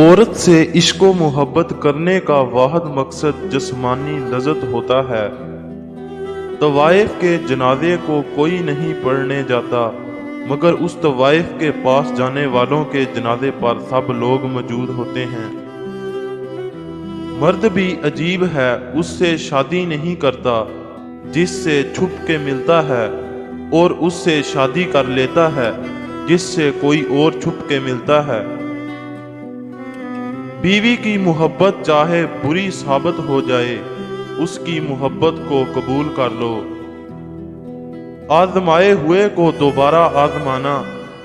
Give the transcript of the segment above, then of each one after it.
औरत से इश्क व मोहब्बत करने का वाहिद मकसद जिस्मानी लज़्ज़त होता है। तवाइफ के जनाजे को कोई नहीं पढ़ने जाता, मगर उस तवाइफ के पास जाने वालों के जनाजे पर सब लोग मौजूद होते हैं। मर्द भी अजीब है, उससे शादी नहीं करता जिससे छुप के मिलता है, और उससे शादी कर लेता है जिससे कोई और छुप के मिलता है। बीवी की मोहब्बत चाहे बुरी साबित हो जाए, उसकी मोहब्बत को कबूल कर लो। आजमाए हुए को दोबारा आजमाना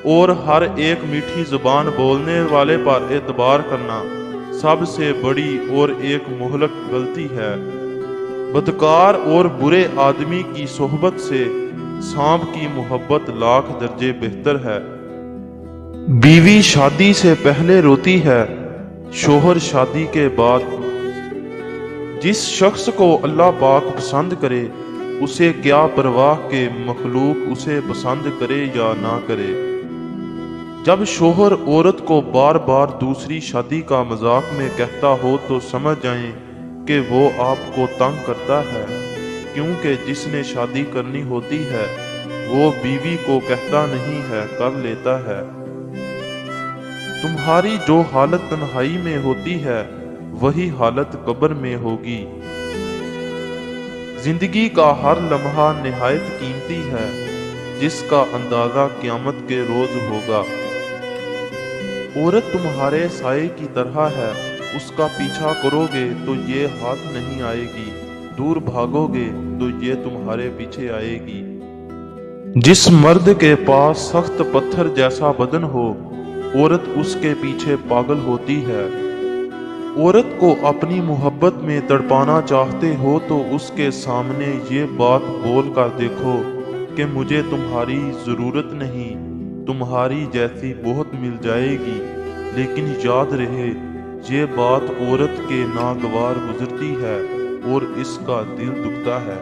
और हर एक मीठी जुबान बोलने वाले पर एतबार करना सबसे बड़ी और एक मुहलक गलती है। बदकार और बुरे आदमी की सोहबत से सांप की मोहब्बत लाख दर्जे बेहतर है। बीवी शादी से पहले रोती है, शोहर शादी के बाद। जिस शख्स को अल्लाह पाक पसंद करे, उसे क्या परवाह के मखलूक उसे पसंद करे या ना करे। जब शोहर औरत को बार बार दूसरी शादी का मजाक में कहता हो तो समझ जाएं कि वो आपको तंग करता है, क्योंकि जिसने शादी करनी होती है वो बीवी को कहता नहीं है, कर लेता है। तुम्हारी जो हालत तन्हाई में होती है वही हालत कब्र में होगी। जिंदगी का हर लम्हा निहायत कीमती है, जिसका अंदाजा क़यामत के रोज होगा। औरत तुम्हारे साए की तरह है, उसका पीछा करोगे तो ये हाथ नहीं आएगी, दूर भागोगे तो ये तुम्हारे पीछे आएगी। जिस मर्द के पास सख्त पत्थर जैसा बदन हो, औरत उसके पीछे पागल होती है। औरत को अपनी मोहब्बत में तड़पाना चाहते हो तो उसके सामने ये बात बोल कर देखो कि मुझे तुम्हारी ज़रूरत नहीं, तुम्हारी जैसी बहुत मिल जाएगी। लेकिन याद रहे, ये बात औरत के नागवार गुजरती है और इसका दिल दुखता है।